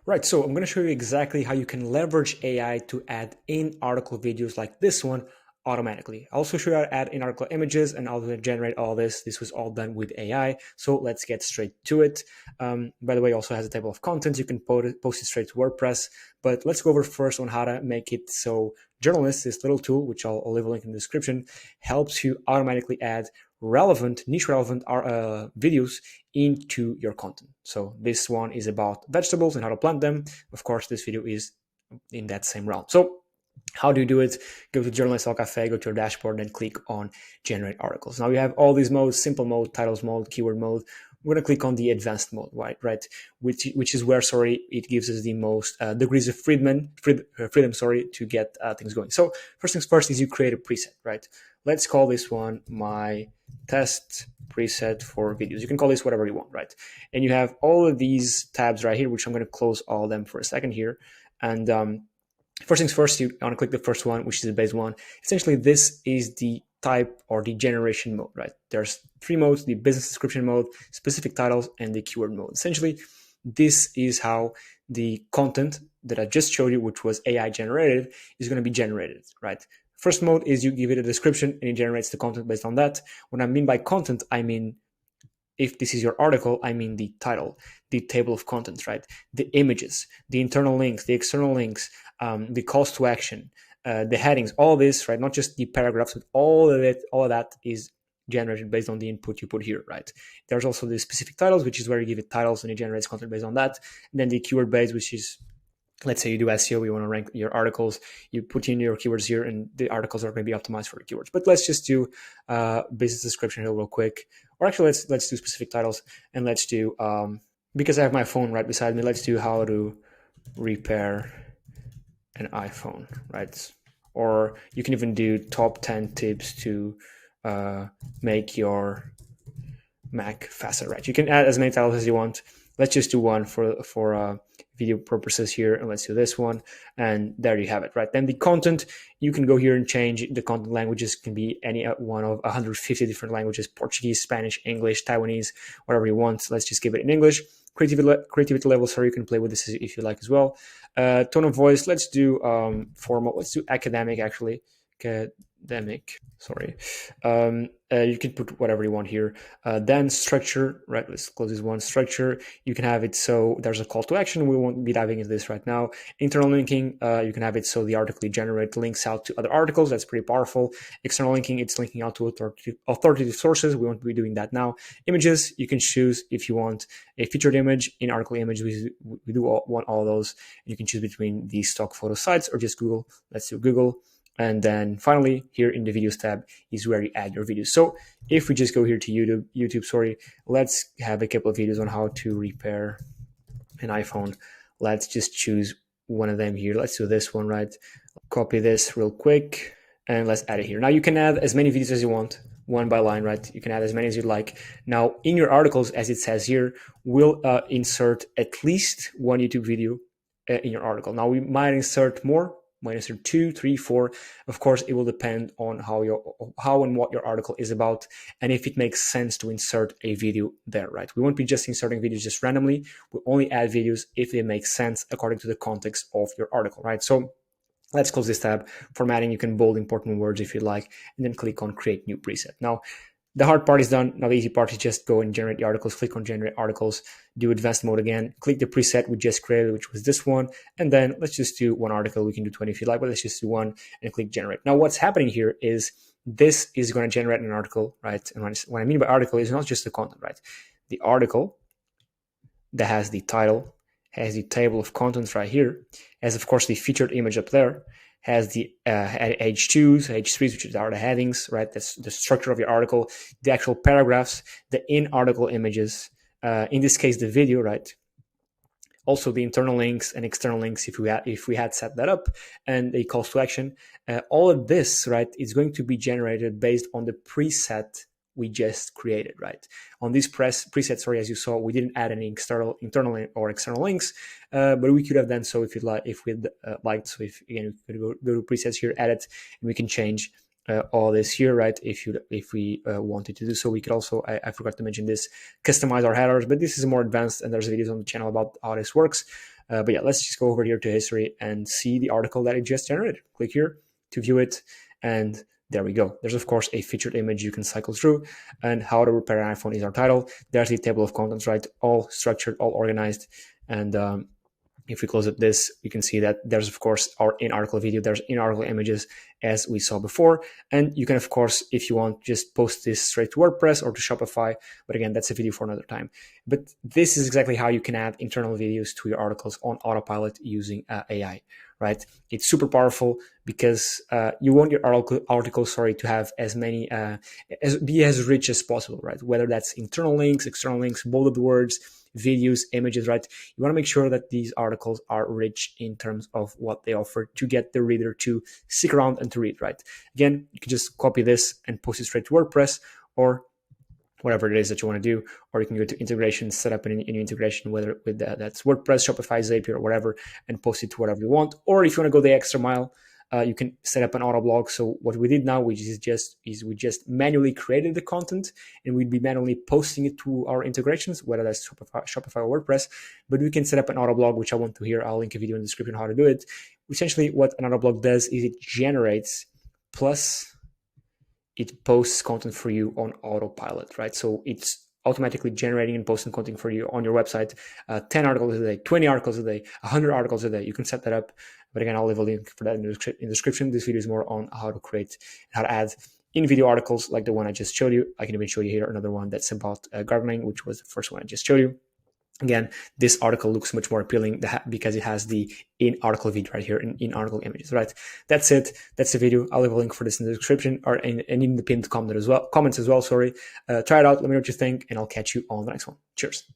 Right, so I'm going to show you exactly how you can leverage AI to add in-article videos like this one automatically. I'll also show you how to add in-article images and how to generate all this. This was all done with AI, so let's get straight to it. By the way, it also has a table of contents. You can post it straight to WordPress, but let's go over first on how to make it so Journalist, this little tool, which I'll leave a link in the description, helps you automatically add niche relevant videos into your content. So this one is about vegetables and how to plant them. Of course, this video is in that same realm. So how do you do it? Go to Journalist Cafe, go to your dashboard, and click on Generate Articles. Now you have all these modes: simple mode, titles mode, keyword mode. We're going to click on the advanced mode, right? Which is where, it gives us the most degrees of freedom, to get things going. So first things first is you create a preset, right? Let's call this one my test preset for videos. You can call this whatever you want, right? And you have all of these tabs right here, which I'm going to close all of them for a second here. And first things first, you want to click the first one, which is the base one. Essentially, this is the type or the generation mode, right? There's three modes: the business description mode, specific titles, and the keyword mode. Essentially, this is how the content that I just showed you, which was AI generated, is going to be generated, right? First mode is you give it a description and it generates the content based on that. What I mean by content, I mean, if this is your article, I mean the title, the table of contents, right? The images, the internal links, the external links, the calls to action, the headings, all this, right? Not just the paragraphs, but all of that is generated based on the input you put here, right? There's also the specific titles, which is where you give it titles and it generates content based on that. And then the keyword base, which is, let's say you do SEO, you want to rank your articles, you put in your keywords here and the articles are going to be optimized for the keywords. But let's just do business description here real quick. Or actually, let's do specific titles, and let's do, because I have my phone right beside me, let's do how to repair an iPhone, right? Or you can even do top 10 tips to make your Mac faster, right? You can add as many titles as you want. Let's just do one for video purposes here, and let's do this one, and there you have it, right? Then the content, you can go here and change the content languages. Can be any one of 150 different languages: Portuguese, Spanish, English, Taiwanese, whatever you want. Let's just give it in English. Creativity level, you can play with this if you like as well. Tone of voice, let's do formal. Let's do academic, actually. You can put whatever you want here. Then structure, right? Let's close this one. Structure, you can have it so there's a call to action. We won't be diving into this right now. Internal linking, you can have it so the article you generate links out to other articles. That's pretty powerful. External linking, it's linking out to authoritative sources. We won't be doing that now. Images, you can choose if you want a featured image, in article image. We want all of those. You can choose between the stock photo sites or just Google. Let's do Google. And then finally, here in the videos tab is where you add your videos. So if we just go here to YouTube, let's have a couple of videos on how to repair an iPhone. Let's just choose one of them here. Let's do this one, right? Copy this real quick and let's add it here. Now you can add as many videos as you want, one by line, right? You can add as many as you'd like. Now in your articles, as it says here, we'll insert at least one YouTube video in your article. Now we might insert more, -2, 3, 4. Of course, it will depend on how and what your article is about, and if it makes sense to insert a video there, right? We won't be just inserting videos just randomly. We'll only add videos if they make sense according to the context of your article, right? So let's close this tab. Formatting, you can bold important words if you like, and then click on Create New Preset. Now, the hard part is done. Now the easy part is just go and generate the articles, click on Generate Articles, do advanced mode again, click the preset we just created, which was this one, and then let's just do one article. We can do 20 if you like, but let's just do one and click Generate. Now what's happening here is this is going to generate an article, right? And what I mean by article is not just the content, right? The article that has the title, has the table of contents right here, has of course the featured image up there, has the H2s, H3s, which are the headings, right? That's the structure of your article, the actual paragraphs, the in-article images, in this case, the video, right? Also the internal links and external links if we had set that up, and the calls to action. All of this, right, is going to be generated based on the preset we just created, right? On this preset, as you saw, we didn't add any internal or external links, but we could have done so if we'd liked. So if again, we could go to presets here, edit, and we can change all this here, right? If we wanted to do so, we could also, I forgot to mention this, customize our headers, but this is more advanced, and there's videos on the channel about how this works. But yeah, let's just go over here to history and see the article that it just generated. Click here to view it, and there we go. There's of course a featured image you can cycle through, and how to repair an iPhone is our title. There's the table of contents, right? All structured, all organized. And if we close up this, we can see that there's of course our in-article video, there's in-article images as we saw before. And you can of course, if you want, just post this straight to WordPress or to Shopify. But again, that's a video for another time. But this is exactly how you can add internal videos to your articles on autopilot using AI, right? It's super powerful because you want your article to have as many, be as rich as possible, right? Whether that's internal links, external links, bolded words, videos, images, right? You want to make sure that these articles are rich in terms of what they offer to get the reader to stick around and to read, right? Again, you can just copy this and post it straight to WordPress or whatever it is that you want to do, or you can go to integration, set up a new integration, whether with that's WordPress, Shopify, Zapier, or whatever, and post it to whatever you want. Or if you want to go the extra mile, you can set up an auto blog. So what we did now, which is we just manually created the content, and we'd be manually posting it to our integrations, whether that's Shopify or WordPress. But we can set up an auto blog, which I want to hear. I'll link a video in the description how to do it. Essentially, what an auto blog does is it generates plus it posts content for you on autopilot, right? So it's automatically generating and posting content for you on your website, 10 articles a day, 20 articles a day, 100 articles a day. You can set that up. But again, I'll leave a link for that in the description. This video is more on how to create, how to add in-video articles like the one I just showed you. I can even show you here another one that's about gardening, which was the first one I just showed you. Again, this article looks much more appealing because it has the in-article video right here and in-article images, right? That's it. That's the video. I'll leave a link for this in the description or in the pinned comments as well. Try it out. Let me know what you think, and I'll catch you on the next one. Cheers.